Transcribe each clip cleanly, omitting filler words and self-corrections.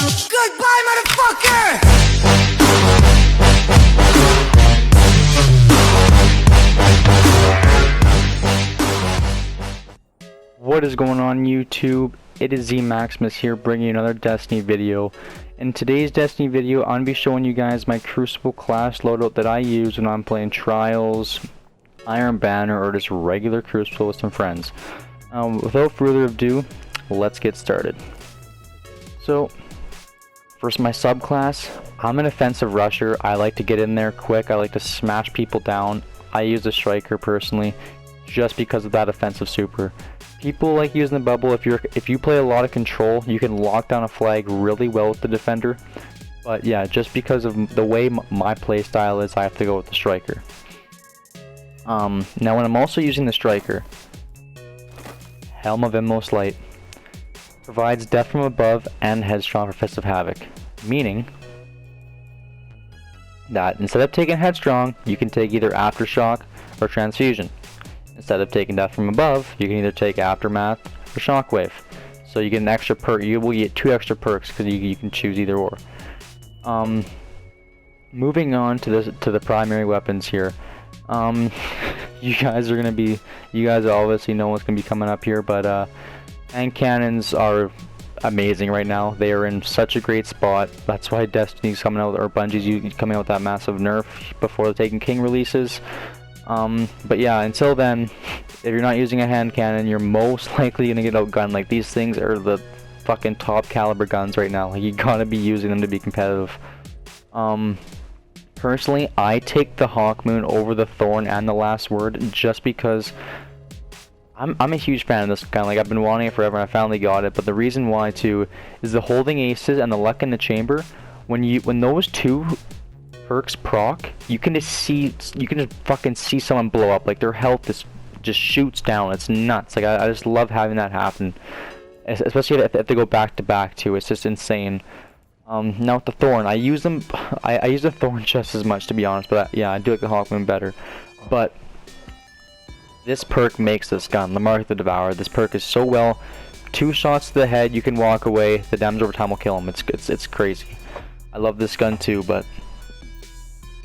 Goodbye, motherfucker! What is going on YouTube? It is Z Maximus here bringing you another Destiny video. In today's Destiny video, I'm going to be showing you guys my Crucible class loadout that I use when I'm playing Trials, Iron Banner, or just regular Crucible with some friends. Without further ado, let's get started. So, first my subclass, I'm an offensive rusher. I like to get in there quick. I like to smash people down. I use the striker personally, just because of that offensive super. People like using the bubble. If you play a lot of control, you can lock down a flag really well with the defender. But yeah, just because of the way my play style is, I have to go with the striker. Now when I'm also using the striker, Helm of Inmost Light provides death from above and headstrong for Fist of Havoc, meaning that instead of taking headstrong, you can take either aftershock or transfusion. Instead of taking death from above, you can either take aftermath or shockwave. So you get an extra perk. You will get 2 extra perks because you can choose either or. Moving on to the primary weapons here. You guys obviously know what's gonna be coming up here, but hand cannons are amazing right now. They are in such a great spot. That's why Destiny's coming out, or Bungie's coming out with that massive nerf before the Taken King releases. But yeah, until then, if you're not using a hand cannon, you're most likely gonna get outgunned. Like, these things are the fucking top caliber guns right now. Like, you gotta be using them to be competitive. Personally, I take the Hawkmoon over the Thorn and the Last Word just because I'm a huge fan of this gun. Like, I've been wanting it forever and I finally got it. But the reason why too is the holding aces and the luck in the chamber. When those two perks proc, you can just fucking see someone blow up. Like, their health just shoots down. It's nuts. Like, I just love having that happen, especially if they go back to back too. It's just insane. Now with the Thorn, I use the Thorn just as much, to be honest, but yeah, I do like the Hawkmoon better. But this perk makes this gun, the Mark of the Devourer. This perk is so well. 2 shots to the head, you can walk away. The damage over time will kill him. It's crazy. I love this gun too, but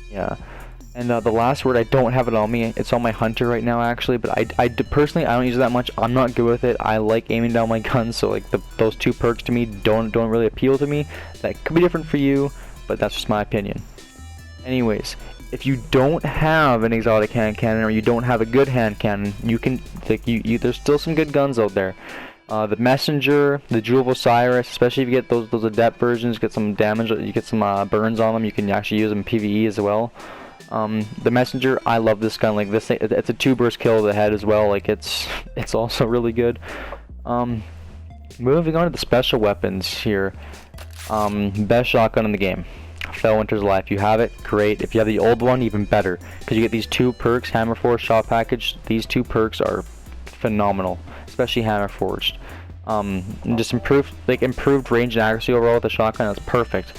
yeah. And the Last Word, I don't have it on me. It's on my Hunter right now, actually, but personally, I don't use it that much. I'm not good with it. I like aiming down my guns, so like those 2 perks to me don't really appeal to me. That could be different for you, but that's just my opinion. Anyways, if you don't have an exotic hand cannon, or you don't have a good hand cannon, you can there's still some good guns out there. The Messenger, the Jewel of Osiris, especially if you get those adept versions, get some damage, you get some burns on them. You can actually use them in PvE as well. The Messenger, I love this gun. Like, this thing, it's a 2-burst kill to the head as well. Like, it's also really good. Moving on to the special weapons here. Best shotgun in the game, Fellwinter's Life. If you have it, great. If you have the old one, even better, because you get these 2 perks. Hammerforged Shot Package. These 2 perks are phenomenal, especially Hammerforged. Just improved range and accuracy overall with the shotgun. That's perfect.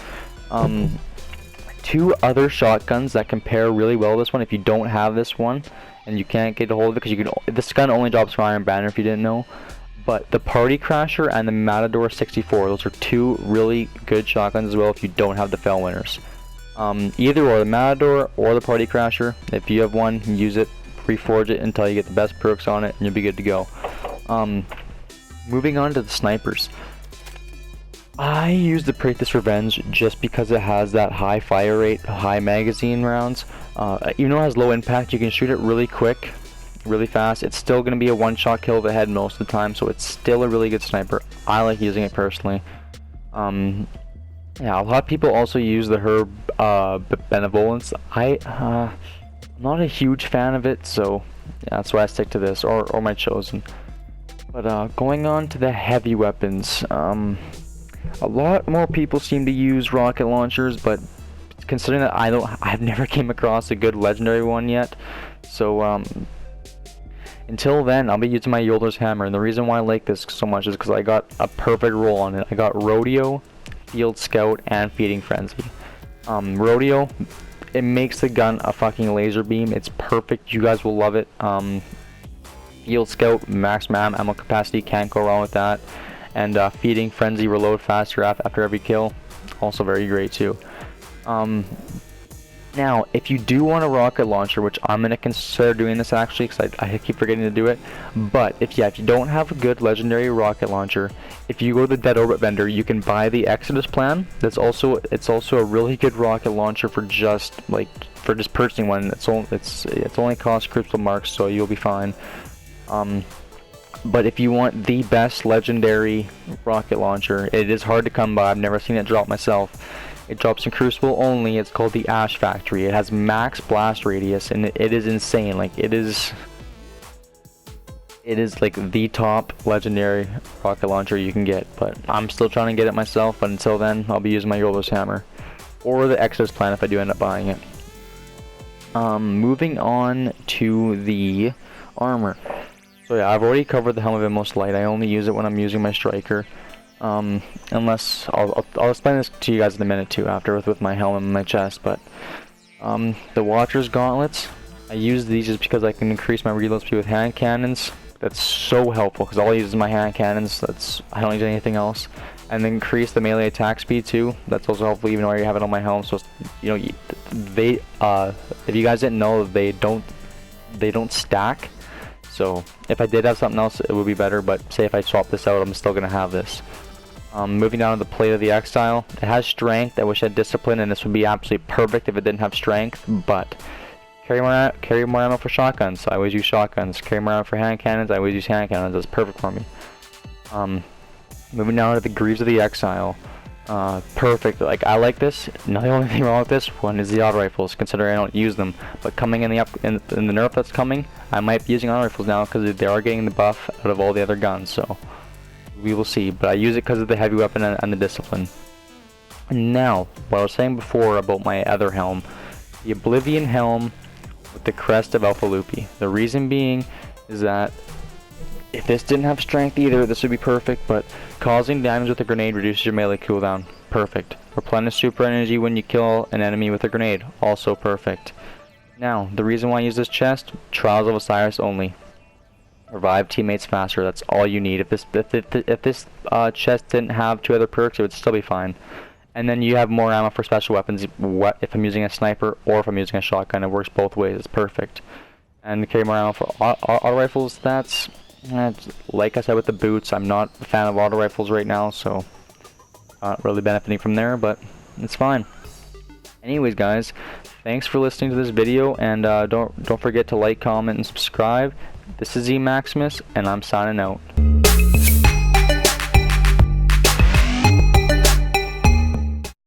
2 other shotguns that compare really well to this one, if you don't have this one and you can't get a hold of it, because this gun only drops from Iron Banner if you didn't know, but the Party Crasher and the Matador 64, those are 2 really good shotguns as well if you don't have the Fellwinners. Either or, the Matador or the Party Crasher, if you have one, use it, reforge it until you get the best perks on it, and you'll be good to go. Moving on to the snipers, I use the Praetor's Revenge just because it has that high fire rate, high magazine rounds. Even though it has low impact, you can shoot it really quick, really fast. It's still going to be a 1-shot kill of the head most of the time, so it's still a really good sniper. I like using it personally. Yeah, a lot of people also use the Herb Benevolence. I'm not a huge fan of it, so yeah, that's why I stick to this, or my Chosen. But going on to the heavy weapons, a lot more people seem to use rocket launchers, but considering that I've never came across a good legendary one yet, so until then I'll be using my Yoldur's Hammer. And the reason why I like this so much is because I got a perfect roll on it. I got Rodeo, Field Scout, and Feeding Frenzy. Rodeo, it makes the gun a fucking laser beam. It's perfect. You guys will love it. Field Scout, max ammo capacity, can't go wrong with that. and feeding frenzy reload faster after every kill, also very great too. Now, if you do want a rocket launcher, which I'm going to consider doing this actually, because I keep forgetting to do it, but if you don't have a good legendary rocket launcher, if you go to the Dead Orbit vendor, you can buy the Exodus plan. It's also a really good rocket launcher for just purchasing one. It's only cost Crucible marks, so you'll be fine. But if you want the best legendary rocket launcher, it is hard to come by. I've never seen it drop myself. It drops in Crucible only. It's called the Ash Factory. It has max blast radius, and it is insane. Like, it is like the top legendary rocket launcher you can get. But I'm still trying to get it myself. But until then, I'll be using my Yolos hammer or the Exodus plan if I do end up buying it. Moving on to the armor. So yeah, I've already covered the Helm of Inmost Light. I only use it when I'm using my striker. Unless I'll explain this to you guys in a minute too after with my helm and my chest. But the Watcher's Gauntlets, I use these just because I can increase my reload speed with hand cannons. That's so helpful because all I use is my hand cannons. I don't use anything else. And then increase the melee attack speed too. That's also helpful even though I have it on my helm. So if you guys didn't know, they don't stack. So if I did have something else, it would be better. But say if I swap this out, I'm still gonna have this. Moving down to the Plate of the Exile, it has strength. I wish it had discipline, and this would be absolutely perfect if it didn't have strength. But carry more ammo for shotguns. I always use shotguns. Carry more ammo for hand cannons. I always use hand cannons. That's perfect for me. Moving down to the Greaves of the Exile. Perfect. Like, I like this. Now the only thing wrong with this one is the auto rifles, considering I don't use them. But coming in the nerf that's coming, I might be using auto rifles now because they are getting the buff out of all the other guns. So we will see. But I use it because of the heavy weapon and the discipline. Now, what I was saying before about my other helm, the Oblivion helm with the crest of Alpha Lupi. The reason being is that if this didn't have strength either, this would be perfect, but causing damage with a grenade reduces your melee cooldown. Perfect. Replenish super energy when you kill an enemy with a grenade. Also perfect. Now, the reason why I use this chest, Trials of Osiris only. Revive teammates faster, that's all you need. If this chest didn't have 2 other perks, it would still be fine. And then you have more ammo for special weapons if I'm using a sniper or if I'm using a shotgun. It works both ways, it's perfect. And carry more ammo for auto rifles, that's... like I said with the boots, I'm not a fan of auto rifles right now, so not really benefiting from there, but it's fine. Anyways guys, thanks for listening to this video, and don't forget to like, comment, and subscribe. This is Z Maximus, and I'm signing out.